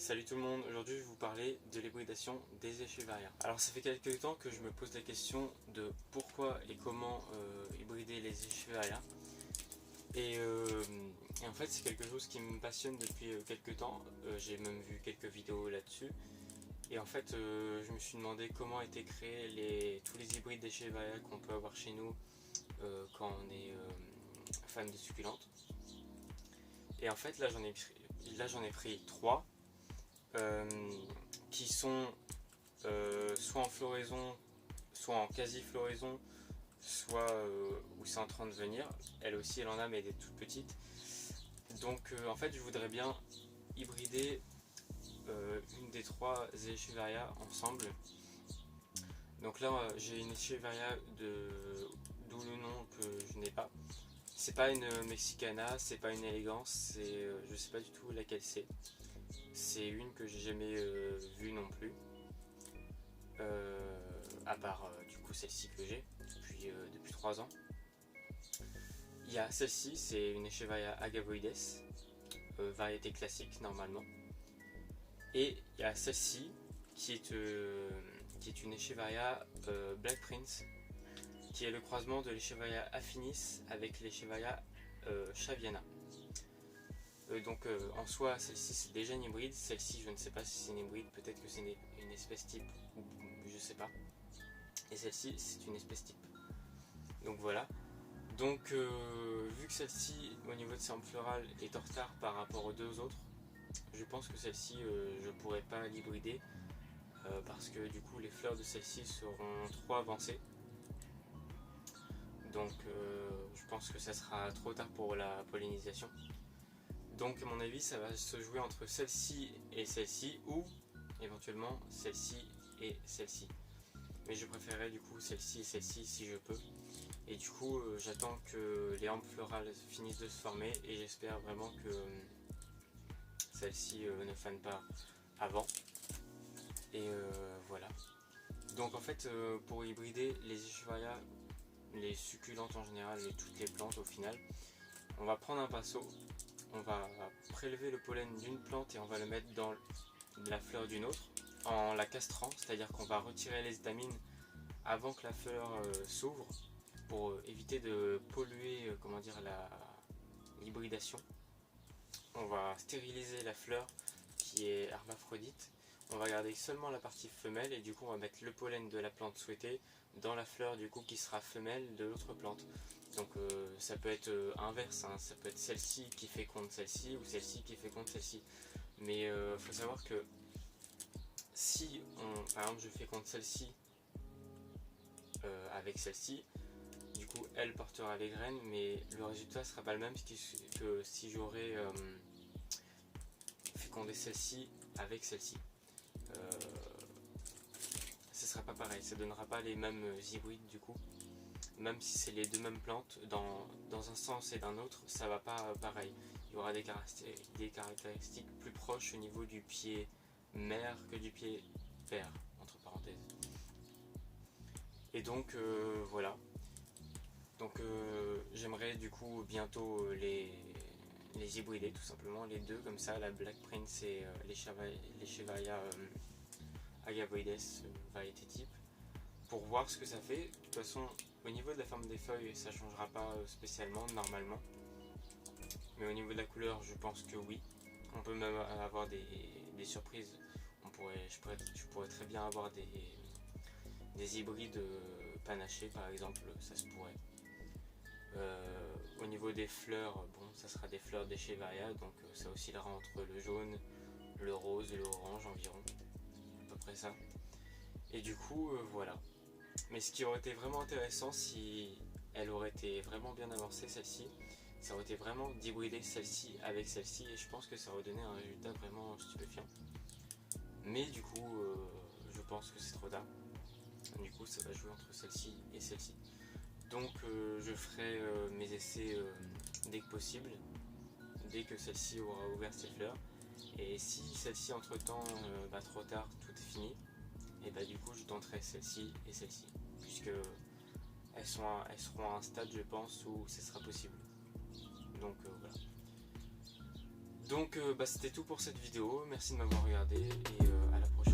Salut tout le monde, aujourd'hui je vais vous parler de l'hybridation des Echeveria. Alors ça fait quelques temps que je me pose la question de pourquoi et comment hybrider les Echeveria. Et en fait c'est quelque chose qui me passionne depuis quelques temps, j'ai même vu quelques vidéos là-dessus. Et en fait je me suis demandé comment étaient créés tous les hybrides d'Echeveria qu'on peut avoir chez nous quand on est fan de succulentes. Et en fait là j'en ai pris 3. Qui sont soit en floraison, soit en quasi-floraison, soit où c'est en train de venir. Elle aussi, elle en a, mais elle est toute petite. Donc en fait, je voudrais bien hybrider une des 3 Echeveria ensemble. Donc là, j'ai une Echeveria d'où le nom que je n'ai pas. C'est pas une Mexicana, c'est pas une élégance, je sais pas du tout laquelle c'est. C'est une que j'ai jamais vue non plus. À part du coup celle-ci que j'ai depuis 3 ans. Il y a celle-ci, c'est une Echeveria agavoides, variété classique normalement. Et il y a celle-ci qui est une Echeveria Black Prince, qui est le croisement de l'Echeveria affinis avec l'Echeveria Chaviana. Donc en soi celle-ci c'est déjà une hybride, celle-ci je ne sais pas si c'est une hybride, peut-être que c'est une espèce type, ou je sais pas. Et celle-ci c'est une espèce type. Donc voilà. Donc vu que celle-ci au niveau de ses rampes florales est en retard par rapport aux deux autres, je pense que celle-ci je pourrais pas l'hybrider parce que du coup les fleurs de celle-ci seront trop avancées. Donc je pense que ça sera trop tard pour la pollinisation. Donc à mon avis ça va se jouer entre celle-ci et celle-ci, ou éventuellement celle-ci et celle-ci. Mais je préférerais du coup celle-ci et celle-ci si je peux. Et du coup j'attends que les rampes florales finissent de se former et j'espère vraiment que celle-ci ne fane pas avant. Et voilà. Donc en fait pour hybrider les Echeveria, les succulentes en général et toutes les plantes au final, on va prendre un pinceau. On va prélever le pollen d'une plante et on va le mettre dans la fleur d'une autre en la castrant, c'est-à-dire qu'on va retirer les étamines avant que la fleur s'ouvre pour éviter de polluer l'hybridation. On va stériliser la fleur qui est hermaphrodite. On va garder seulement la partie femelle et du coup on va mettre le pollen de la plante souhaitée dans la fleur du coup qui sera femelle de l'autre plante. Donc ça peut être inverse, hein. Ça peut être celle-ci qui féconde celle-ci ou celle-ci qui féconde celle-ci. Mais faut savoir que si par exemple je féconde celle-ci avec celle-ci, du coup elle portera les graines, mais le résultat sera pas le même que si j'aurais fécondé celle-ci avec celle-ci. Ce sera pas pareil, ça donnera pas les mêmes hybrides du coup. Même si c'est les deux mêmes plantes, dans un sens et d'un autre, ça va pas pareil. Il y aura des caractéristiques plus proches au niveau du pied mère que du pied père, entre parenthèses. Et donc voilà. Donc j'aimerais du coup bientôt les hybrider tout simplement, les deux comme ça, la Black Prince et l'Echeveria agavoides variété type, pour voir ce que ça fait. De toute façon, au niveau de la forme des feuilles, ça ne changera pas spécialement normalement. Mais au niveau de la couleur, je pense que oui. On peut même avoir des surprises. Je pourrais très bien avoir des hybrides panachés par exemple, ça se pourrait. Au niveau des fleurs, bon, ça sera des fleurs d'Echeveria, donc ça oscillera entre le jaune, le rose et l'orange environ. À peu près ça. Et du coup, voilà. Mais ce qui aurait été vraiment intéressant si elle aurait été vraiment bien avancée celle-ci, ça aurait été vraiment d'hybrider celle-ci avec celle-ci et je pense que ça aurait donné un résultat vraiment stupéfiant. Mais du coup, je pense que c'est trop tard. Du coup, ça va jouer entre celle-ci et celle-ci. Donc je ferai mes essais dès que possible, dès que celle-ci aura ouvert ses fleurs. Et si celle-ci entre temps va trop tard, tout est fini, et bah du coup je tenterai celle-ci et celle-ci, puisque elles seront à un stade je pense où ce sera possible. Donc voilà. Donc bah, c'était tout pour cette vidéo, merci de m'avoir regardé et à la prochaine.